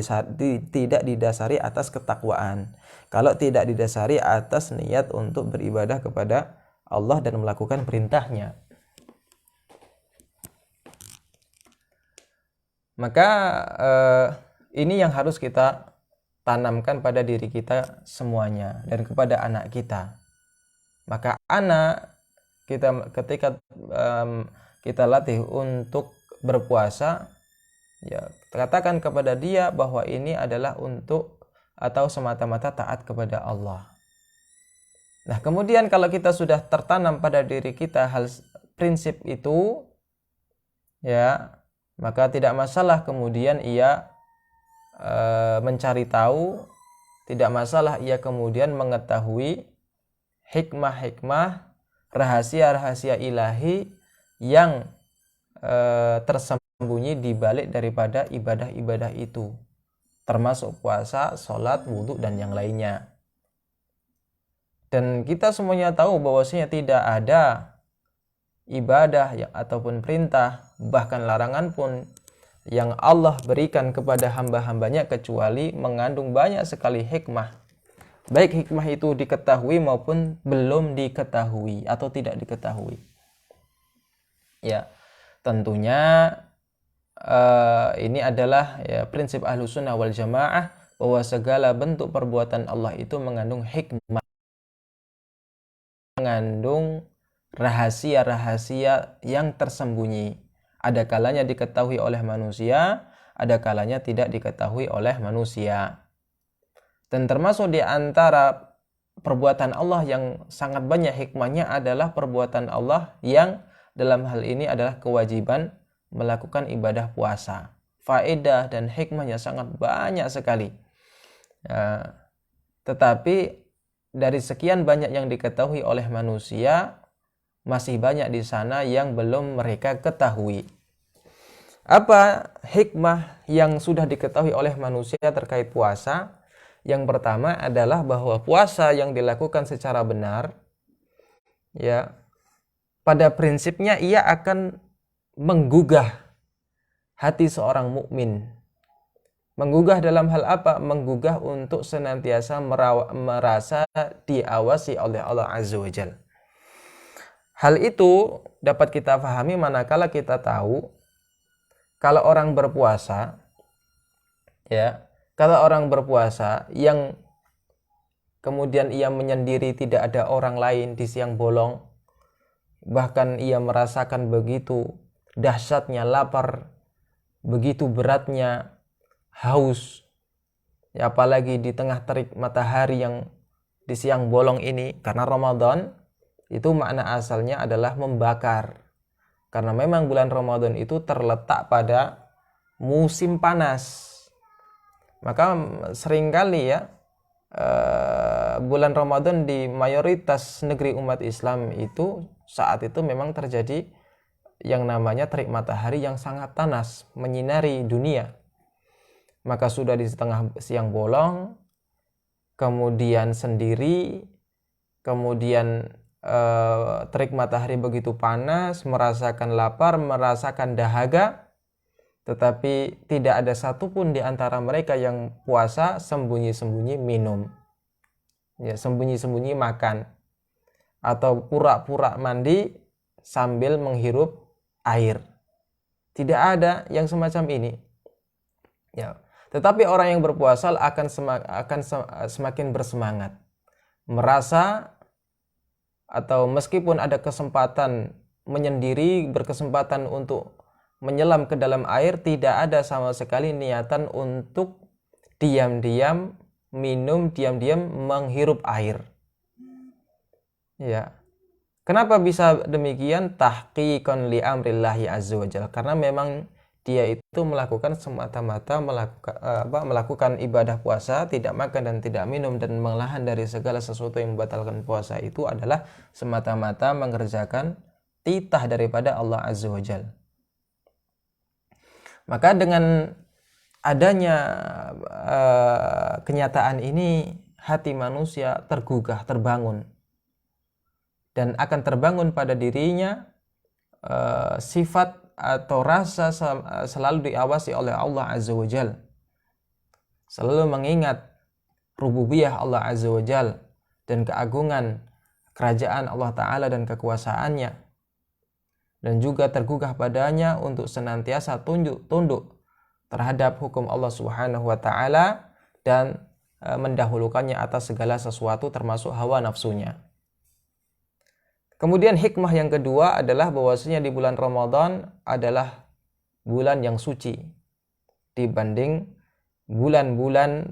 didasari atas ketakwaan, kalau tidak didasari atas niat untuk beribadah kepada Allah dan melakukan perintahnya. Maka ini yang harus kita tanamkan pada diri kita semuanya dan kepada anak kita. Maka anak kita ketika kita latih untuk berpuasa, ya katakan kepada dia bahwa ini adalah untuk atau semata-mata taat kepada Allah. Nah, kemudian kalau kita sudah tertanam pada diri kita hal prinsip itu, ya, maka tidak masalah kemudian ia mencari tahu, tidak masalah ia kemudian mengetahui hikmah-hikmah, rahasia-rahasia ilahi yang tersembunyi di balik daripada ibadah-ibadah itu, termasuk puasa, sholat, wudhu, dan yang lainnya. Dan kita semuanya tahu bahwasanya tidak ada ibadah ataupun perintah, bahkan larangan pun yang Allah berikan kepada hamba-hambanya kecuali mengandung banyak sekali hikmah. Baik hikmah itu diketahui maupun belum diketahui atau tidak diketahui. Ya, tentunya ini adalah ya, prinsip Ahlussunnah wal Jamaah, bahwa segala bentuk perbuatan Allah itu mengandung hikmah, mengandung rahasia-rahasia yang tersembunyi. Ada kalanya diketahui oleh manusia, ada kalanya tidak diketahui oleh manusia. Dan termasuk di antara perbuatan Allah yang sangat banyak hikmahnya adalah perbuatan Allah yang dalam hal ini adalah kewajiban melakukan ibadah puasa. Faedah dan hikmahnya sangat banyak sekali. Tetapi dari sekian banyak yang diketahui oleh manusia, masih banyak di sana yang belum mereka ketahui. Apa hikmah yang sudah diketahui oleh manusia terkait puasa? Yang pertama adalah bahwa puasa yang dilakukan secara benar, ya, pada prinsipnya ia akan menggugah hati seorang mukmin. Menggugah dalam hal apa? Menggugah untuk senantiasa merasa diawasi oleh Allah Azza wa Jalla. Hal itu dapat kita pahami manakala kita tahu kalau orang berpuasa, ya, kalau orang berpuasa yang kemudian ia menyendiri, tidak ada orang lain di siang bolong, bahkan ia merasakan begitu dahsyatnya lapar, begitu beratnya haus, ya, apalagi di tengah terik matahari yang di siang bolong ini, karena Ramadan itu makna asalnya adalah membakar. Karena memang bulan Ramadan itu terletak pada musim panas. Maka seringkali ya bulan Ramadan di mayoritas negeri umat Islam itu saat itu memang terjadi yang namanya terik matahari yang sangat panas menyinari dunia. Maka sudah di setengah siang bolong, kemudian sendiri, kemudian terik matahari begitu panas, merasakan lapar, merasakan dahaga, tetapi tidak ada satupun di antara mereka yang puasa sembunyi-sembunyi minum, ya, sembunyi-sembunyi makan, atau pura-pura mandi sambil menghirup air. Tidak ada yang semacam ini, ya. Tetapi orang yang berpuasa akan semakin bersemangat, merasa, atau meskipun ada kesempatan menyendiri, berkesempatan untuk menyelam ke dalam air, tidak ada sama sekali niatan untuk diam-diam minum, diam-diam menghirup air. Ya. Kenapa bisa demikian? Tahqiqan li amrillahi azza wajalla. Karena memang dia itu melakukan semata-mata melakukan ibadah puasa, tidak makan dan tidak minum, dan mengelahan dari segala sesuatu yang membatalkan puasa itu adalah semata-mata mengerjakan titah daripada Allah Azza wa Jalla. Maka dengan adanya kenyataan ini, hati manusia tergugah, terbangun, dan akan terbangun pada dirinya sifat atau rasa selalu diawasi oleh Allah Azza wa Jal, selalu mengingat rububiyah Allah Azza wa Jal dan keagungan kerajaan Allah Ta'ala dan kekuasaannya, dan juga tergugah padanya untuk senantiasa tunduk terhadap hukum Allah Subhanahu wa Ta'ala dan mendahulukannya atas segala sesuatu termasuk hawa nafsunya. Kemudian hikmah yang kedua adalah bahwasanya di bulan Ramadan adalah bulan yang suci dibanding bulan-bulan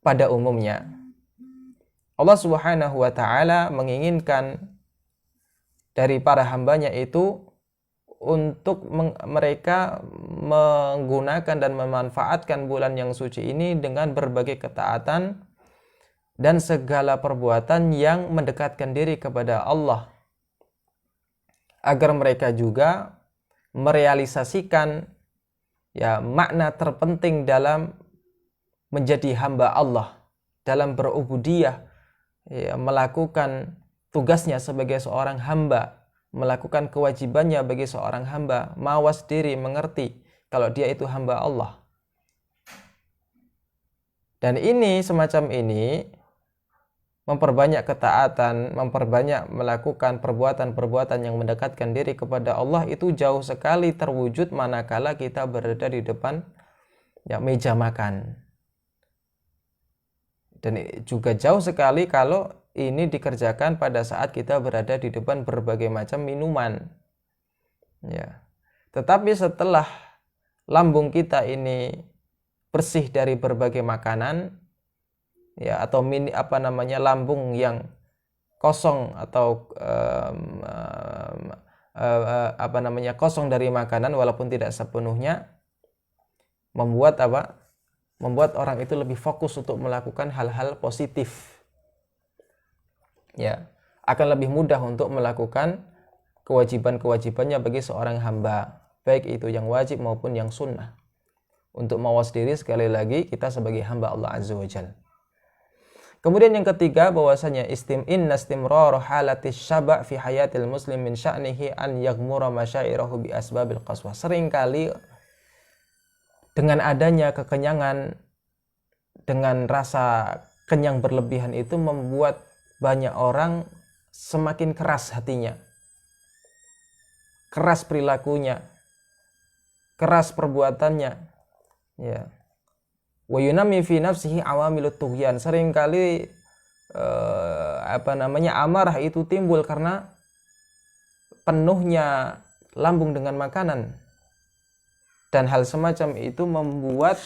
pada umumnya. Allah Subhanahu wa taala menginginkan dari para hambanya itu untuk mereka menggunakan dan memanfaatkan bulan yang suci ini dengan berbagai ketaatan dan segala perbuatan yang mendekatkan diri kepada Allah, agar mereka juga merealisasikan makna terpenting dalam menjadi hamba Allah, dalam berubudiyah, melakukan tugasnya sebagai seorang hamba, melakukan kewajibannya bagi seorang hamba, mawas diri, mengerti kalau dia itu hamba Allah. Dan ini, semacam ini, memperbanyak ketaatan, memperbanyak melakukan perbuatan-perbuatan yang mendekatkan diri kepada Allah itu jauh sekali terwujud manakala kita berada di depan meja makan. Dan juga jauh sekali kalau ini dikerjakan pada saat kita berada di depan berbagai macam minuman. Tetapi setelah lambung kita ini bersih dari berbagai makanan, atau lambung yang kosong atau kosong dari makanan walaupun tidak sepenuhnya, membuat orang itu lebih fokus untuk melakukan hal-hal positif. Akan lebih mudah untuk melakukan kewajiban-kewajibannya bagi seorang hamba, baik itu yang wajib maupun yang sunnah. Untuk mawas diri, sekali lagi, kita sebagai hamba Allah Azza wa Jalla. Kemudian yang ketiga, bahwasanya inna istimrar halatis syaba' fi hayatil muslim min sya'nihi an yaghmura masyairahu bi asbabil qaswah. Seringkali dengan adanya kekenyangan, dengan rasa kenyang berlebihan itu membuat banyak orang semakin keras hatinya, keras perilakunya, keras perbuatannya. Wa yunami fi nafsihi awamilut tughyan. Seringkali amarah itu timbul karena penuhnya lambung dengan makanan. Dan hal semacam itu membuat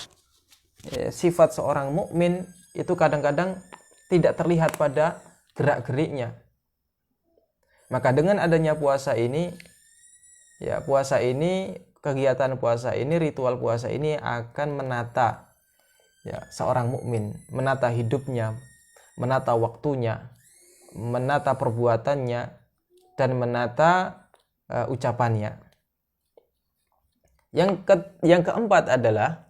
sifat seorang mukmin itu kadang-kadang tidak terlihat pada gerak-geriknya. Maka dengan adanya puasa ini, kegiatan puasa ini, ritual puasa ini akan menata seorang mukmin, menata hidupnya, menata waktunya, menata perbuatannya, dan menata ucapannya. Yang keempat adalah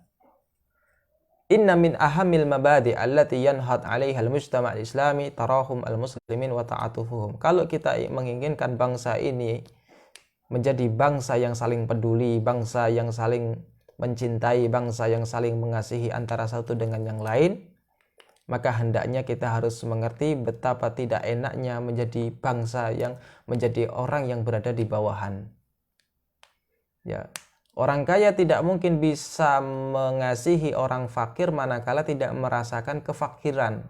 inna min ahamil mabadi allati yanhad 'alaiha al-mujtama' al-islami tarahum al-muslimin wa ta'atufuhum. Kalau kita menginginkan bangsa ini menjadi bangsa yang saling peduli, bangsa yang saling mencintai, bangsa yang saling mengasihi antara satu dengan yang lain, maka hendaknya kita harus mengerti betapa tidak enaknya menjadi bangsa yang menjadi orang yang berada di bawahan. Orang kaya tidak mungkin bisa mengasihi orang fakir manakala tidak merasakan kefakiran.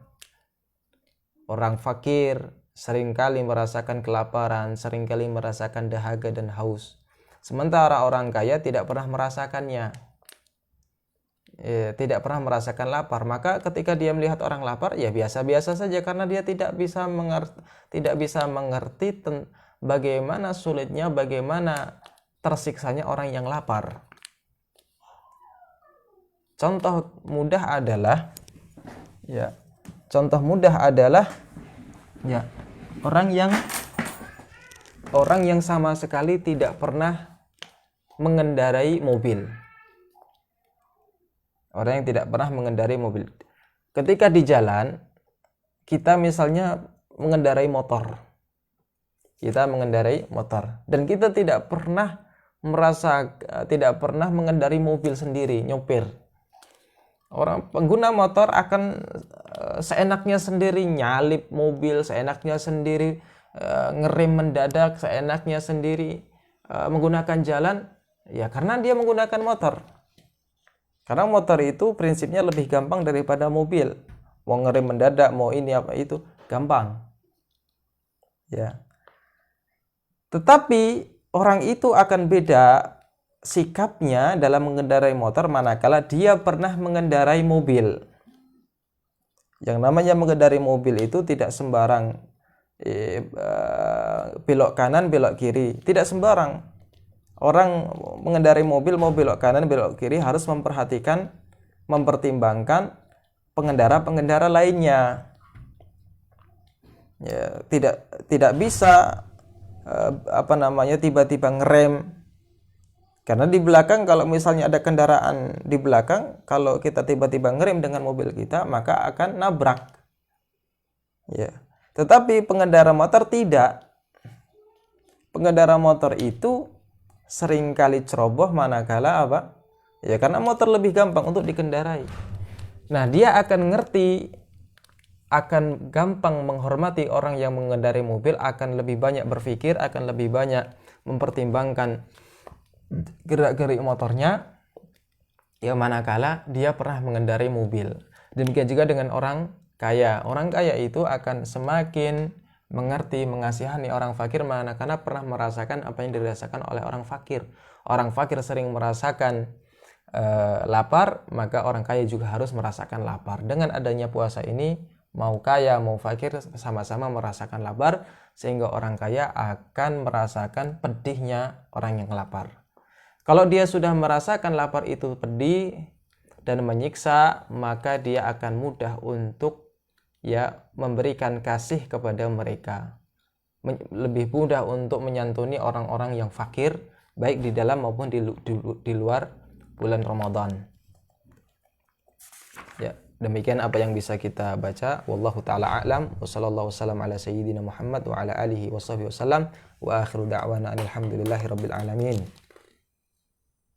Orang fakir seringkali merasakan kelaparan, seringkali merasakan dahaga dan haus. Sementara orang kaya tidak pernah merasakannya. Tidak pernah merasakan lapar. Maka ketika dia melihat orang lapar, biasa-biasa saja karena dia tidak bisa mengerti bagaimana sulitnya, bagaimana tersiksanya orang yang lapar. Contoh mudah adalah orang yang sama sekali tidak pernah mengendarai mobil. Orang yang tidak pernah mengendarai mobil. Ketika di jalan, kita misalnya mengendarai motor. Dan kita tidak pernah mengendarai mobil sendiri, nyopir. Orang pengguna motor akan seenaknya sendiri nyalip mobil, seenaknya sendiri ngerem mendadak, seenaknya sendiri menggunakan jalan, karena dia menggunakan motor. Karena motor itu prinsipnya lebih gampang daripada mobil. mau ngerem mendadak, mau ini apa itu, gampang. Ya. Tetapi orang itu akan beda sikapnya dalam mengendarai motor manakala dia pernah mengendarai mobil. Yang namanya mengendarai mobil itu tidak sembarang belok kanan, belok kiri, tidak sembarang. Orang mengendarai mobil mau belok kanan, belok kiri harus mempertimbangkan pengendara-pengendara lainnya. Ya, tidak bisa tiba-tiba ngerem. Karena di belakang, kalau misalnya ada kendaraan di belakang, kalau kita tiba-tiba ngerem dengan mobil kita, maka akan nabrak. Ya. Tetapi pengendara motor tidak. Pengendara motor itu seringkali ceroboh manakala apa? Ya karena motor lebih gampang untuk dikendarai. Nah, dia akan ngerti, akan gampang menghormati orang yang mengendarai mobil, akan lebih banyak berpikir, akan lebih banyak mempertimbangkan gerak-gerik motornya, ya manakala dia pernah mengendarai mobil. Demikian juga dengan orang kaya. Orang kaya itu akan semakin mengerti, mengasihani orang fakir manakala pernah merasakan apa yang dirasakan oleh orang fakir. Orang fakir sering merasakan lapar, maka orang kaya juga harus merasakan lapar. Dengan adanya puasa ini, mau kaya mau fakir sama-sama merasakan lapar, sehingga orang kaya akan merasakan pedihnya orang yang lapar. Kalau dia sudah merasakan lapar itu pedih dan menyiksa, maka dia akan mudah untuk memberikan kasih kepada mereka. Lebih mudah untuk menyantuni orang-orang yang fakir, baik di dalam maupun di luar bulan Ramadan. Ya, demikian apa yang bisa kita baca. Wallahu taala a'lam. Wassallallahu wasallam ala sayyidina Muhammad wa ala alihi washabihi wasallam. Wa akhiru da'wana alhamdulillahi rabbil alamin.